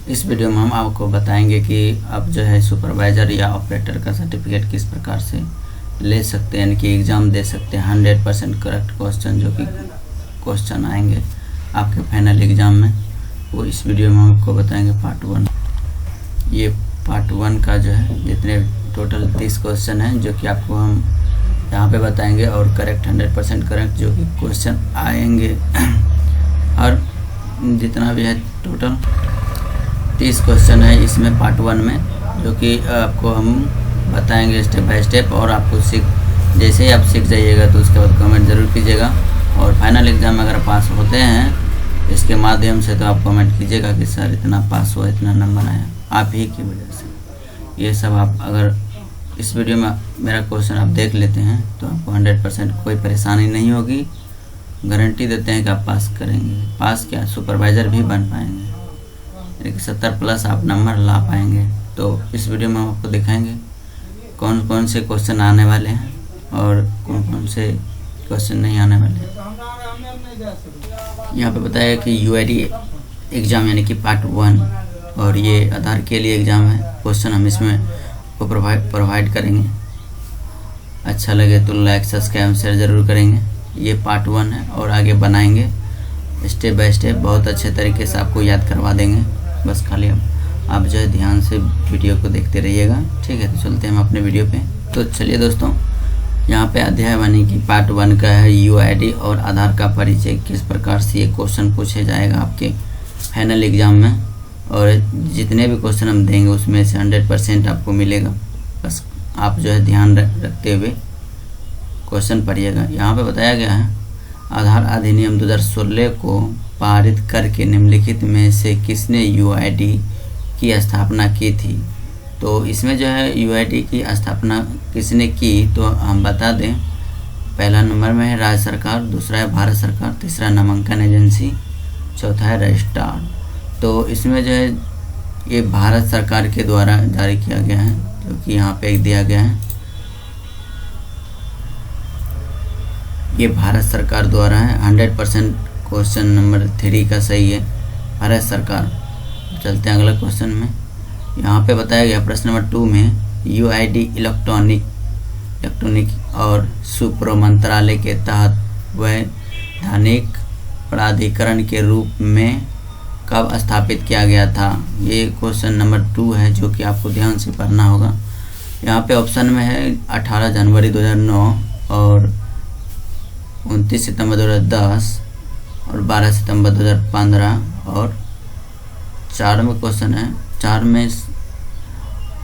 इस वीडियो में हम आपको बताएंगे कि आप जो है सुपरवाइज़र या ऑपरेटर का सर्टिफिकेट किस प्रकार से ले सकते हैं, यानी कि एग्ज़ाम दे सकते हैं 100% करेक्ट क्वेश्चन जो कि क्वेश्चन आएंगे आपके फाइनल एग्ज़ाम में, वो इस वीडियो में हम आपको बताएंगे पार्ट 1। ये पार्ट 1 का जो है जितने टोटल 30 क्वेश्चन हैं जो कि आपको हम यहाँ पे बताएंगे और करेक्ट 100% करेक्ट जो कि क्वेश्चन आएंगे और जितना भी है टोटल 30 क्वेश्चन है इसमें पार्ट 1 में, जो कि आपको हम बताएंगे स्टेप बाय स्टेप। और आपको जैसे ही आप सीख जाइएगा तो उसके बाद कमेंट ज़रूर कीजिएगा और फाइनल एग्ज़ाम में अगर पास होते हैं इसके माध्यम से तो आप कमेंट कीजिएगा कि सर इतना पास हुआ, इतना नंबर आया आप ही की वजह से। ये सब आप अगर इस वीडियो में मेरा क्वेश्चन आप देख लेते हैं तो आपको 100% कोई परेशानी नहीं होगी। गारंटी देते हैं कि आप पास करेंगे, पास क्या सुपरवाइज़र भी बन पाएंगे, यानी कि 70+ आप नंबर ला पाएंगे। तो इस वीडियो में हम आपको दिखाएंगे कौन कौन से क्वेश्चन आने वाले हैं और कौन कौन से क्वेश्चन नहीं आने वाले हैं। यहाँ पे बताया कि UID एग्ज़ाम यानी कि पार्ट 1 और ये आधार के लिए एग्ज़ाम है। क्वेश्चन हम इसमें को प्रोवाइड करेंगे। अच्छा लगे तो लाइक सब्सक्राइब शेयर ज़रूर करेंगे। ये पार्ट 1 है और आगे बनाएंगे स्टेप बाय स्टेप, बहुत अच्छे तरीके से आपको याद करवा देंगे। बस खाली आप जो है ध्यान से वीडियो को देखते रहिएगा, ठीक है। तो चलते हैं हम अपने वीडियो पे। तो चलिए दोस्तों, यहाँ पे अध्याय बनी कि पार्ट 1 का है UID और आधार का परिचय, किस प्रकार से ये क्वेश्चन पूछे जाएगा आपके फाइनल एग्ज़ाम में। और जितने भी क्वेश्चन हम देंगे उसमें से 100% आपको मिलेगा। बस आप जो है ध्यान रखते हुए क्वेश्चन पढ़िएगा। यहाँ पे बताया गया है आधार अधिनियम 2016 को पारित करके निम्नलिखित में से किसने UID की स्थापना की थी। तो इसमें जो है UID की स्थापना किसने की तो हम बता दें, पहला नंबर में है राज्य सरकार, दूसरा है भारत सरकार, तीसरा नामांकन एजेंसी, चौथा है रजिस्ट्रार। तो इसमें जो है ये भारत सरकार के द्वारा जारी किया गया है, जो कि यहाँ पे एक दिया गया है, ये भारत सरकार द्वारा है। 100% क्वेश्चन नंबर 3 का सही है, भारत सरकार। चलते हैं अगला क्वेश्चन में। यहाँ पे बताया गया प्रश्न नंबर 2 में UID इलेक्ट्रॉनिक और सुप्रो मंत्रालय के तहत वैधानिक प्राधिकरण के रूप में कब स्थापित किया गया था। ये क्वेश्चन नंबर 2 है जो कि आपको ध्यान से पढ़ना होगा। यहाँ पे ऑप्शन में है 18 जनवरी 2009 और 29 सितंबर 2010 और 12 सितंबर 2015 और 4 में क्वेश्चन है, 4 में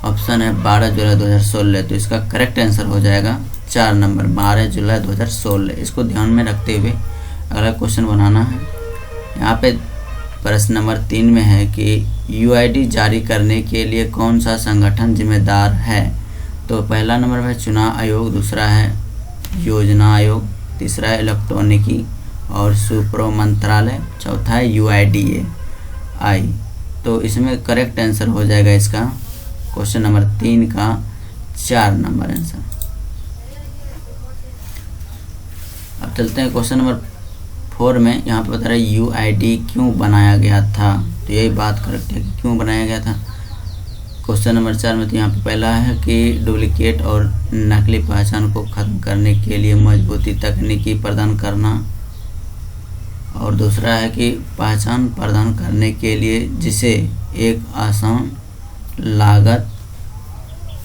ऑप्शन है 12 जुलाई 2016। तो इसका करेक्ट आंसर हो जाएगा 4 नंबर 12 जुलाई 2016। इसको ध्यान में रखते हुए अगला क्वेश्चन बनाना है। यहाँ पे प्रश्न नंबर 3 में है कि UID जारी करने के लिए कौन सा संगठन जिम्मेदार है। तो पहला नंबर में चुनाव आयोग, दूसरा है योजना आयोग, तीसरा है इलेक्ट्रॉनिकी और सुप्रो मंत्रालय, चौथा है UIDAI। तो इसमें करेक्ट आंसर हो जाएगा इसका क्वेश्चन नंबर 3 का 4 नंबर आंसर। अब चलते हैं क्वेश्चन नंबर 4 में। यहाँ पे बता रहा है UID क्यों बनाया गया था। तो यही बात करेक्ट है कि क्यों बनाया गया था। क्वेश्चन नंबर 4 में तो यहाँ पे पहला है कि डुप्लीकेट और नकली पहचान को ख़त्म करने के लिए मजबूती तकनीकी प्रदान करना, और दूसरा है कि पहचान प्रदान करने के लिए जिसे एक आसान, लागत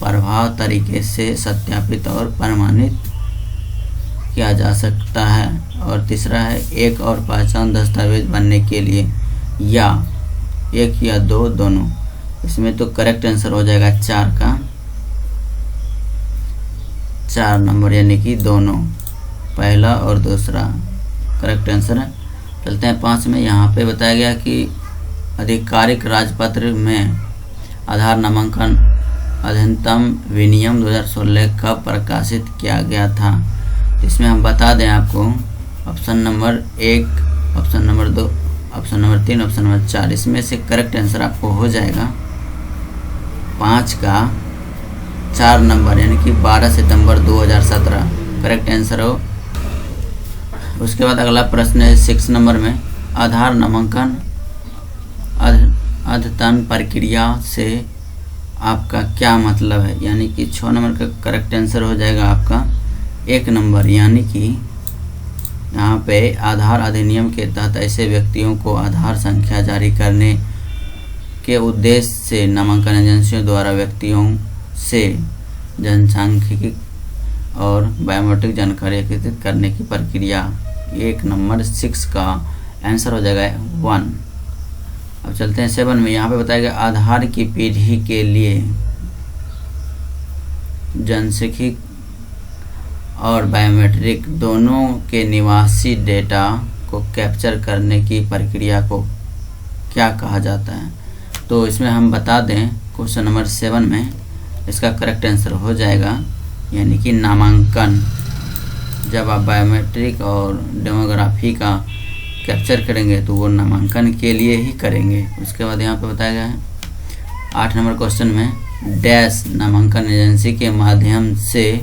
प्रभाव तरीके से सत्यापित और प्रमाणित किया जा सकता है, और तीसरा है एक और पहचान दस्तावेज बनने के लिए, या एक या दो दोनों। इसमें तो करेक्ट आंसर हो जाएगा 4 का 4 नंबर, यानी कि दोनों, पहला और दूसरा करेक्ट आंसर है। चलते हैं 5 में। यहाँ पे बताया गया कि आधिकारिक राजपत्र में आधार नामांकन अधिनियम विनियम 2016 कब प्रकाशित किया गया था। इसमें हम बता दें आपको option number 1, option number 2, option number 3, option number 4। इसमें से करेक्ट आंसर आपको हो जाएगा 5 का 4 नंबर, यानी कि 12 सितंबर 2017 करेक्ट आंसर हो। उसके बाद अगला प्रश्न है 6 नंबर में आधार नामांकन अद्यतन प्रक्रिया से आपका क्या मतलब है, यानी कि 6 नंबर का करेक्ट आंसर हो जाएगा आपका 1 नंबर, यानी कि यहाँ पे आधार अधिनियम के तहत ऐसे व्यक्तियों को आधार संख्या जारी करने के उद्देश्य से नामांकन एजेंसियों द्वारा व्यक्तियों से जनसांख्यिकी और बायोमेट्रिक जानकारी एकत्रित करने की प्रक्रिया। 1 नंबर 6 का आंसर हो जाएगा 1। अब चलते हैं 7 में। यहाँ पे बताया गया आधार की पीढ़ी के लिए जनसांख्यिकी और बायोमेट्रिक दोनों के निवासी डेटा को कैप्चर करने की प्रक्रिया को क्या कहा जाता है। तो इसमें हम बता दें क्वेश्चन नंबर 7 में इसका करेक्ट आंसर हो जाएगा, यानी कि नामांकन। जब आप बायोमेट्रिक और डेमोग्राफी का कैप्चर करेंगे तो वो नामांकन के लिए ही करेंगे। उसके बाद यहाँ पे बताया गया है 8 नंबर क्वेश्चन में डैश नामांकन एजेंसी के माध्यम से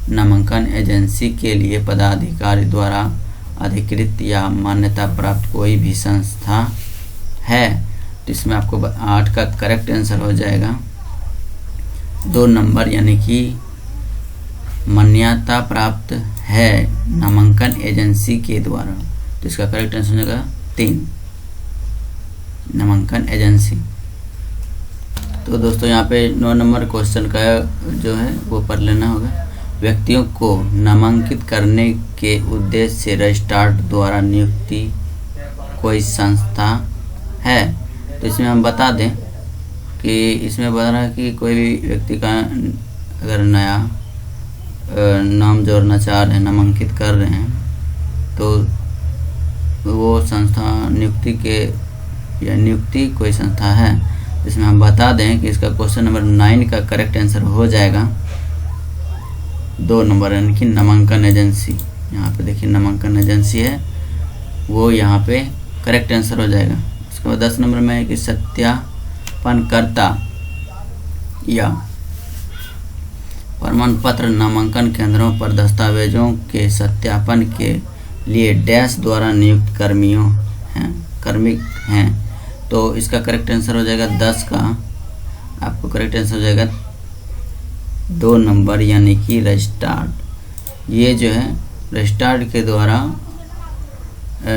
नामांकन एजेंसी के लिए पदाधिकारी द्वारा अधिकृत या मान्यता प्राप्त कोई भी संस्था है। तो इसमें आपको 8 का करेक्ट आंसर हो जाएगा 2 नंबर, यानी कि मान्यता प्राप्त है नामांकन एजेंसी के द्वारा। तो इसका करेक्ट आंसर हो जाएगा 3 नामांकन एजेंसी। तो दोस्तों यहाँ पे 9 नंबर क्वेश्चन का जो है वो पढ़ लेना होगा। व्यक्तियों को नामांकित करने के उद्देश्य से रजिस्ट्रार द्वारा नियुक्ति कोई संस्था है। तो इसमें हम बता दें कि इसमें बता रहा है कि कोई भी व्यक्ति का अगर नया नाम जोड़ना चाह रहे हैं, नामांकित कर रहे हैं, तो वो संस्था नियुक्ति कोई संस्था है। इसमें हम बता दें कि इसका क्वेश्चन नंबर 9 का करेक्ट आंसर हो जाएगा 2 नंबर, यानी कि नामांकन एजेंसी। यहाँ पे देखिए नामांकन एजेंसी है, वो यहाँ पे करेक्ट आंसर हो जाएगा। उसके बाद 10 नंबर में है कि सत्यापनकर्ता या प्रमाण पत्र नामांकन केंद्रों पर दस्तावेजों के सत्यापन के लिए डैश द्वारा नियुक्त कार्मिक हैं। तो इसका करेक्ट आंसर हो जाएगा 10 का आपको करेक्ट आंसर हो जाएगा 2 नंबर, यानी कि रजिस्ट्रार। ये जो है रजिस्ट्रार के द्वारा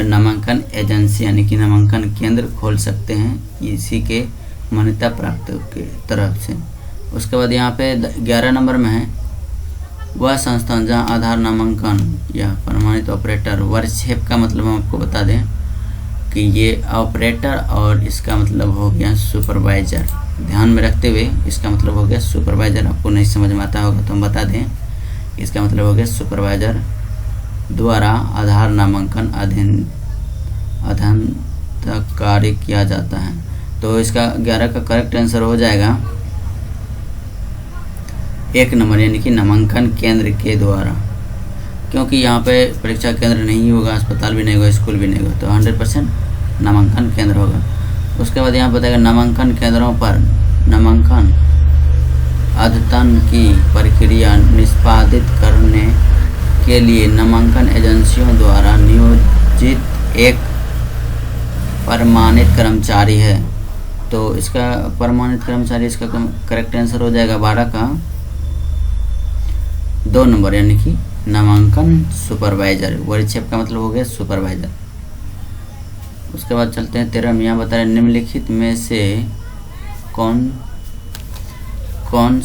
नामांकन एजेंसी यानी कि नामांकन केंद्र खोल सकते हैं इसी के मान्यता प्राप्त के तरफ से। उसके बाद यहाँ पे 11 नंबर में है वह संस्थान जहाँ आधार नामांकन या प्रमाणित ऑपरेटर वर्कशेप का मतलब हम आपको बता दें कि ये ऑपरेटर और इसका मतलब हो गया सुपरवाइज़र। ध्यान में रखते हुए इसका मतलब हो गया सुपरवाइज़र। आपको नहीं समझ में आता होगा तो हम बता दें इसका मतलब हो गया सुपरवाइज़र द्वारा आधार नामांकन अध्ययन तक कार्य किया जाता है। तो इसका 11 का करेक्ट आंसर हो जाएगा 1 नंबर, यानी कि नामांकन केंद्र के द्वारा। क्योंकि यहाँ पे परीक्षा केंद्र नहीं होगा, अस्पताल भी नहीं होगा, स्कूल भी नहीं होगा, तो 100% नामांकन केंद्र होगा। उसके बाद यहाँ बताएगा नामांकन केंद्रों पर नामांकन अद्यतन की प्रक्रिया निष्पादित करने के लिए नामांकन एजेंसियों द्वारा नियोजित एक प्रमाणित कर्मचारी है। तो इसका प्रमाणित कर्मचारी इसका करेक्ट आंसर हो जाएगा 12 का 2 नंबर, यानी कि नामांकन सुपरवाइज़र। वर्कशेप का मतलब हो गया सुपरवाइज़र। उसके बाद चलते हैं 13 में। यहाँ बता रहे निम्नलिखित में से कौन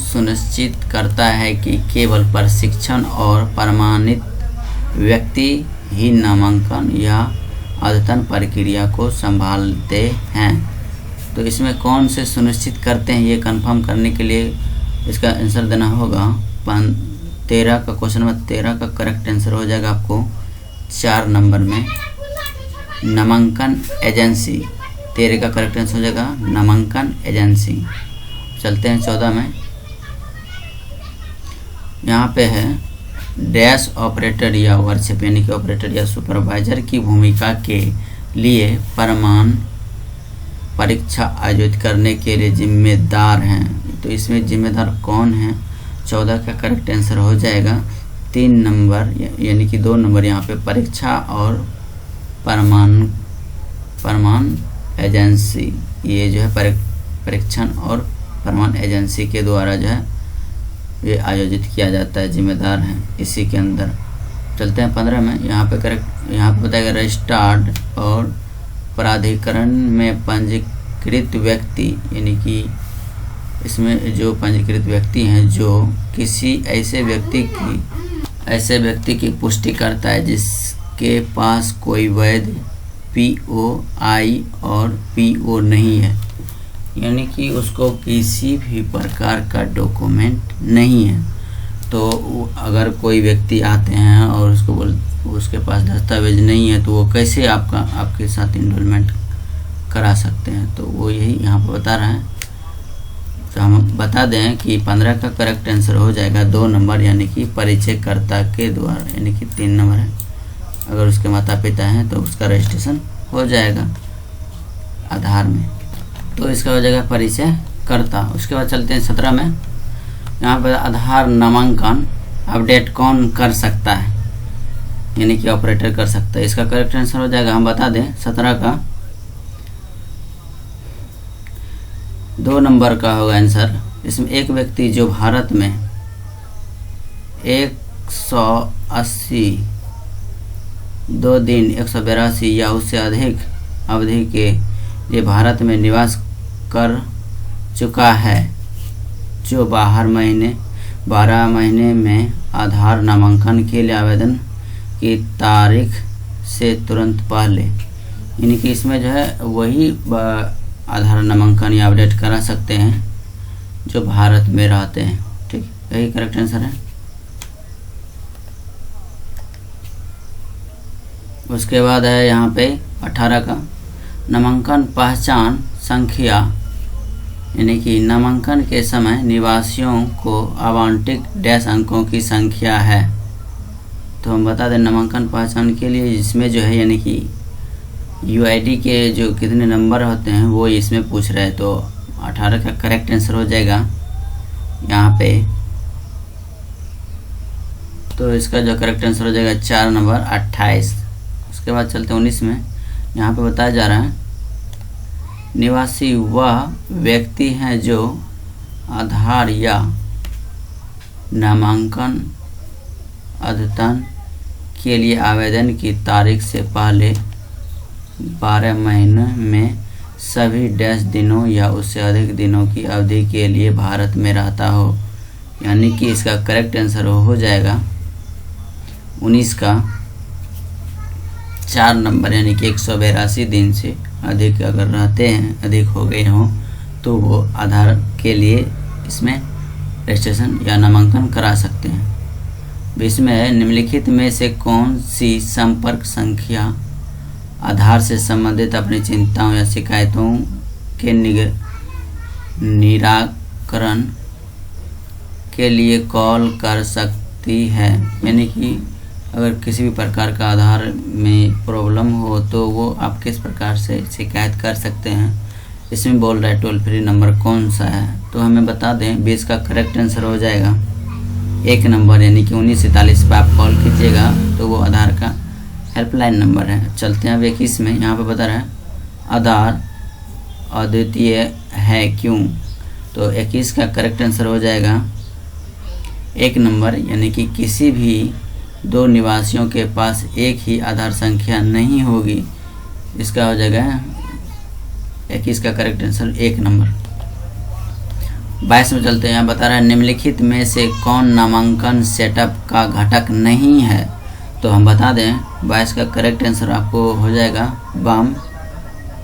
सुनिश्चित करता है कि केवल प्रशिक्षण और प्रमाणित व्यक्ति ही नामांकन या अद्यतन प्रक्रिया को संभालते हैं। तो इसमें कौन से सुनिश्चित करते हैं ये कंफर्म करने के लिए इसका आंसर देना होगा। 13 का क्वेश्चन नंबर 13 का करेक्ट आंसर हो जाएगा आपको 4 नंबर में नामांकन एजेंसी। 13 का करेक्ट आंसर हो जाएगा नामांकन एजेंसी। चलते हैं 14 में। यहाँ पे है डैश ऑपरेटर या वर्कशॉप यानी कि ऑपरेटर या सुपरवाइजर की भूमिका के लिए प्रमाण परीक्षा आयोजित करने के लिए जिम्मेदार हैं। तो इसमें जिम्मेदार कौन है? 14 का करेक्ट आंसर हो जाएगा 3 नंबर यानी कि 2 नंबर यहाँ पे परीक्षा और प्रमाण एजेंसी, ये जो है परीक्षण और प्रमाण एजेंसी के द्वारा जो है ये आयोजित किया जाता है, जिम्मेदार हैं इसी के अंदर। चलते हैं 15 में। यहाँ पे बताएगा रजिस्ट्रार्ड और प्राधिकरण में पंजीकृत व्यक्ति, यानी कि इसमें जो पंजीकृत व्यक्ति हैं जो किसी ऐसे व्यक्ति की पुष्टि करता है जिसके पास कोई वैध POI और PO नहीं है, यानी कि उसको किसी भी प्रकार का डॉक्यूमेंट नहीं है। तो अगर कोई व्यक्ति आते हैं और उसके पास दस्तावेज नहीं है तो वो कैसे आपके साथ इनरोलमेंट करा सकते हैं, तो वो यही यहाँ पर बता रहा है। तो हम बता दें कि 15 का करेक्ट आंसर हो जाएगा 2 नंबर, यानी कि परिचयकर्ता के द्वारा, यानी कि 3 नंबर है। अगर उसके माता पिता हैं तो उसका रजिस्ट्रेशन हो जाएगा आधार में, तो इसका हो जाएगा परिचयकर्ता। उसके बाद चलते हैं 17 में। यहाँ पर आधार नामांकन अपडेट कौन कर सकता है, यानी कि ऑपरेटर कर सकता है। इसका करेक्ट आंसर हो जाएगा, हम बता दें 17 का 2 नंबर का होगा आंसर। इसमें एक व्यक्ति जो भारत में 180 2 दिन 182 या उससे अधिक अवधि के लिए भारत में निवास कर चुका है, जो 12 महीने में आधार नामांकन के लिए आवेदन की तारीख से तुरंत पहले, यानी कि इसमें जो है वही आधार नामांकन या अपडेट करा सकते हैं जो भारत में रहते हैं। ठीक, यही करेक्ट आंसर है। उसके बाद है यहाँ पे 18 का नामांकन पहचान संख्या, यानी कि नामांकन के समय निवासियों को आवंटित डैश अंकों की संख्या है। तो हम बता दें नामांकन पहचान के लिए इसमें जो है, यानी कि UID के जो कितने नंबर होते हैं वो इसमें पूछ रहे हैं। तो 18 का करेक्ट आंसर हो जाएगा यहाँ पे। तो इसका जो करेक्ट आंसर हो जाएगा 4 नंबर 28। उसके बाद चलते हैं 19 में। यहाँ पे बताया जा रहा है निवासी वह व्यक्ति हैं जो आधार या नामांकन अद्यतन के लिए आवेदन की तारीख से पहले 12 महीने में सभी डैश दिनों या उससे अधिक दिनों की अवधि के लिए भारत में रहता हो, यानी कि इसका करेक्ट आंसर हो जाएगा 19 का 4 नंबर, यानी कि 182 दिन से अधिक अगर रहते हैं, अधिक हो गए हों, तो वो आधार के लिए इसमें रजिस्ट्रेशन या नामांकन करा सकते हैं। इसमें निम्नलिखित में से कौन सी संपर्क संख्या आधार से संबंधित अपनी चिंताओं या शिकायतों के निराकरण के लिए कॉल कर सकती है, यानी कि अगर किसी भी प्रकार का आधार में प्रॉब्लम हो तो वो आप किस प्रकार से शिकायत कर सकते हैं। इसमें बोल रहा है टोल फ्री नंबर कौन सा है, तो हमें बता दें 20 का करेक्ट आंसर हो जाएगा 1 नंबर, यानी कि 1943 पर आप कॉल कीजिएगा तो वो आधार का हेल्पलाइन नंबर है। चलते हैं अब 21 में। यहाँ पे बता रहा है आधार अद्वितीय है क्यों, तो 21 का करेक्ट आंसर हो जाएगा 1 नंबर, यानी कि किसी भी 2 निवासियों के पास एक ही आधार संख्या नहीं होगी। इसका हो जाएगा 21 का करेक्ट आंसर 1 नंबर। 22 में चलते हैं। यहाँ बता रहा है निम्नलिखित में से कौन नामांकन सेटअप का घटक नहीं है, तो हम बता दें 22 का करेक्ट आंसर आपको हो जाएगा बम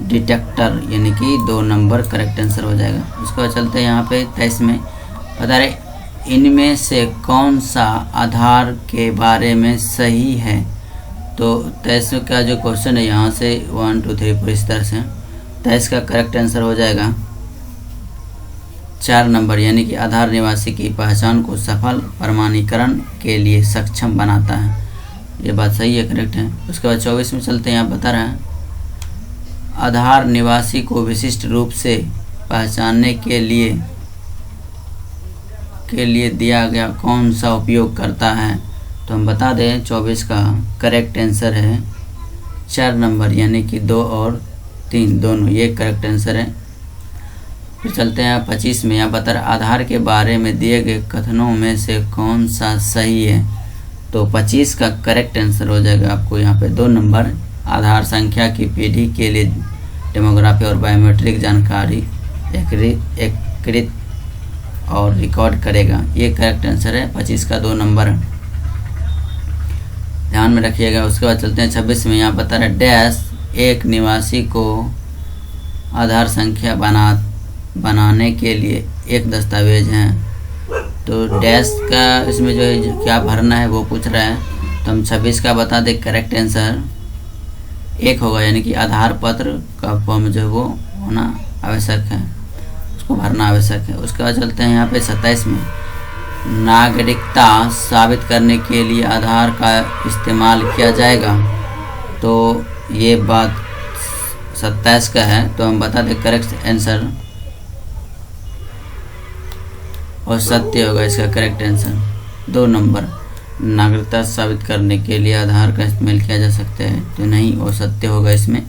डिटेक्टर, यानी कि 2 नंबर करेक्ट आंसर हो जाएगा। उसके बाद चलते हैं यहाँ पे 23 में। बता रहे इनमें से कौन सा आधार के बारे में सही है, तो 23 का जो क्वेश्चन है यहाँ से 1 2 3 पूरी इस तरह से 23 का करेक्ट आंसर हो जाएगा 4 नंबर, यानी कि आधार निवासी की पहचान को सफल प्रमाणीकरण के लिए सक्षम बनाता है। ये बात सही है, करेक्ट है। उसके बाद 24 में चलते हैं। यहाँ बता रहे हैं आधार निवासी को विशिष्ट रूप से पहचानने के लिए दिया गया कौन सा उपयोग करता है, तो हम बता दें 24 का करेक्ट आंसर है 4 नंबर, यानी कि 2 और 3 दोनों, ये करेक्ट आंसर है। फिर चलते हैं 25 में। यहाँ बता रहा आधार के बारे में दिए गए कथनों में से कौन सा सही है। तो 25 का करेक्ट आंसर हो जाएगा आपको यहाँ पे 2 नंबर। आधार संख्या की पीढ़ी के लिए डेमोग्राफी और बायोमेट्रिक जानकारी एकत्रित और रिकॉर्ड करेगा, ये करेक्ट आंसर है। 25 का 2 नंबर ध्यान में रखिएगा। उसके बाद चलते हैं 26 में। यहाँ बता रहे डैश एक निवासी को आधार संख्या बनाने के लिए एक दस्तावेज है। तो डैश का इसमें जो है क्या भरना है वो पूछ रहा है। तो हम 26 का बता दें, करेक्ट आंसर 1 होगा, यानी कि आधार पत्र का फॉर्म जो है वो होना आवश्यक है, उसको भरना आवश्यक है। उसके बाद चलते हैं यहाँ पे 27 में। नागरिकता साबित करने के लिए आधार का इस्तेमाल किया जाएगा। तो ये बात 27 का है, तो हम बता दें करेक्ट आंसर और सत्य होगा इसका करेक्ट आंसर 2 नंबर। नागरिकता साबित करने के लिए आधार का इस्तेमाल किया जा सकता है, तो नहीं, और सत्य होगा इसमें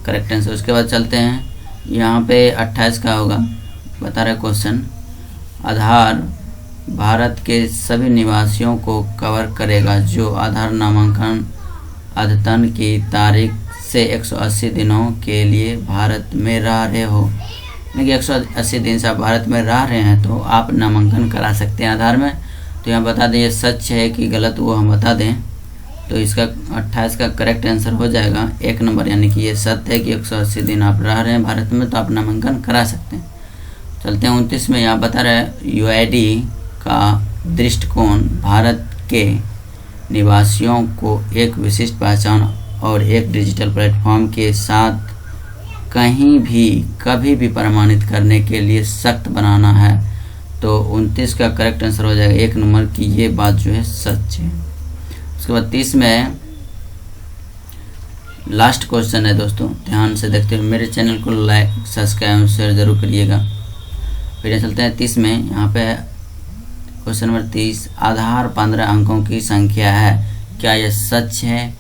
करेक्ट आंसर। उसके बाद चलते हैं यहाँ पे 28 का होगा। बता रहे क्वेश्चन आधार भारत के सभी निवासियों को कवर करेगा जो आधार नामांकन अद्यतन की तारीख से 180 दिनों के लिए भारत में रह रहे हो। यानी कि 180 दिन से आप भारत में रह रहे हैं तो आप नामांकन करा सकते हैं आधार में। तो यहाँ बता दें ये सच है कि गलत, वो हम बता दें। तो इसका 28 का करेक्ट आंसर हो जाएगा 1 नंबर, यानी कि ये सत्य है कि 180 दिन आप रह रहे हैं भारत में तो आप नामांकन करा सकते हैं। चलते हैं 29 में। यहाँ बता रहे यूआईडी का दृष्टिकोण भारत के निवासियों को एक विशिष्ट पहचान और एक डिजिटल प्लेटफॉर्म के साथ कहीं भी कभी भी प्रमाणित करने के लिए सख्त बनाना है। तो 29 का करेक्ट आंसर हो जाएगा 1 नंबर की ये बात जो है सच है। उसके बाद 30 में लास्ट क्वेश्चन है दोस्तों, ध्यान से देखते हुए मेरे चैनल को लाइक सब्सक्राइब शेयर जरूर करिएगा। फिर चलते हैं 30 में। यहाँ पे क्वेश्चन नंबर 30 आधार 15 अंकों की संख्या है, क्या यह सच है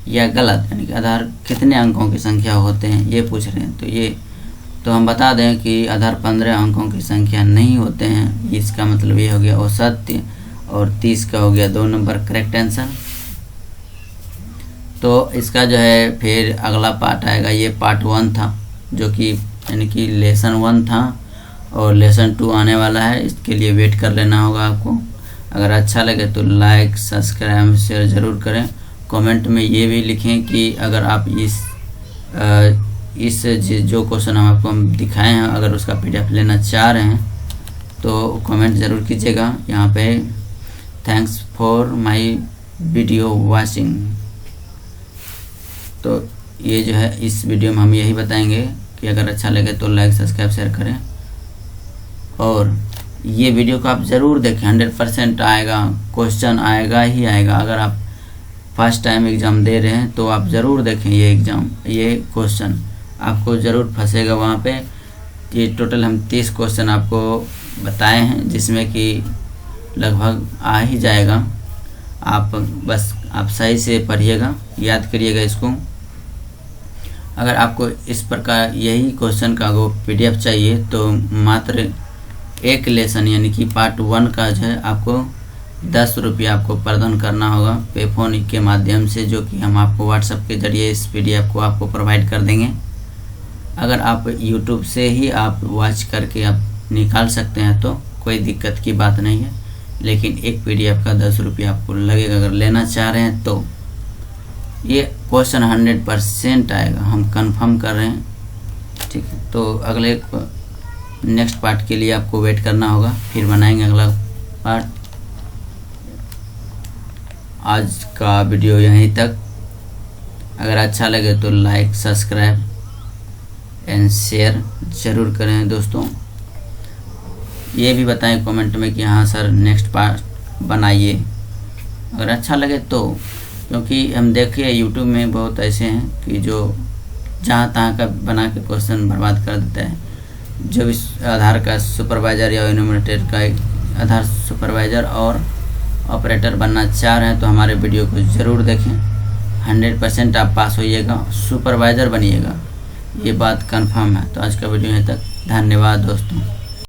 या गलत। यानी कि आधार कितने अंकों की संख्या होते हैं ये पूछ रहे हैं। तो ये तो हम बता दें कि आधार 15 अंकों की संख्या नहीं होते हैं, इसका मतलब ये हो गया असत्य। और 30 का हो गया 2 नंबर करेक्ट आंसर। तो इसका जो है फिर अगला पार्ट आएगा, ये पार्ट 1 था जो कि यानी कि लेसन 1 था और लेसन 2 आने वाला है। इसके लिए वेट कर लेना होगा आपको। अगर अच्छा लगे तो लाइक सब्सक्राइब शेयर ज़रूर करें। कमेंट में ये भी लिखें कि अगर आप इस जो क्वेश्चन हम आपको दिखाए हैं अगर उसका पीडीएफ लेना चाह रहे हैं तो कमेंट ज़रूर कीजिएगा। यहाँ पे thanks for my video watching. तो ये जो है इस वीडियो में हम यही बताएंगे कि अगर अच्छा लगे तो लाइक सब्सक्राइब शेयर करें और ये वीडियो को आप ज़रूर देखें। 100% आएगा, क्वेश्चन आएगा ही आएगा। अगर आप फर्स्ट टाइम एग्ज़ाम दे रहे हैं तो आप ज़रूर देखें ये एग्ज़ाम, ये क्वेश्चन आपको ज़रूर फंसेगा वहाँ पे। ये टोटल हम 30 क्वेश्चन आपको बताए हैं जिसमें कि लगभग आ ही जाएगा। आप बस आप सही से पढ़िएगा, याद करिएगा इसको। अगर आपको इस प्रकार यही क्वेश्चन का वो पीडीएफ चाहिए तो मात्र एक लेसन यानी कि पार्ट 1 का जो है आपको 10 रुपये आपको प्रदान करना होगा पेफोन के माध्यम से, जो कि हम आपको व्हाट्सएप के ज़रिए इस पीडीएफ को आपको प्रोवाइड कर देंगे। अगर आप यूट्यूब से ही आप वॉच करके आप निकाल सकते हैं तो कोई दिक्कत की बात नहीं है, लेकिन एक पीडीएफ का 10 रुपये आपको लगेगा अगर लेना चाह रहे हैं तो। ये क्वेश्चन 100% आएगा, हम कंफर्म कर रहे हैं, ठीक है। तो अगले नेक्स्ट पार्ट के लिए आपको वेट करना होगा, फिर बनाएंगे अगला पार्ट। आज का वीडियो यहीं तक। अगर अच्छा लगे तो लाइक सब्सक्राइब एंड शेयर ज़रूर करें दोस्तों। ये भी बताएं कमेंट में कि हाँ सर नेक्स्ट पार्ट बनाइए अगर अच्छा लगे तो, क्योंकि हम देखिए यूट्यूब में बहुत ऐसे हैं कि जो जहाँ तहाँ का बना के क्वेश्चन बर्बाद कर देता है। जो भी आधार का सुपरवाइज़र या इन्यूमरेटर का आधार सुपरवाइज़र और ऑपरेटर बनना चाह रहे हैं तो हमारे वीडियो को ज़रूर देखें। 100% आप पास होइएगा, सुपरवाइज़र बनिएगा। ये बात कंफर्म है। तो आज का वीडियो यहीं तक। धन्यवाद दोस्तों।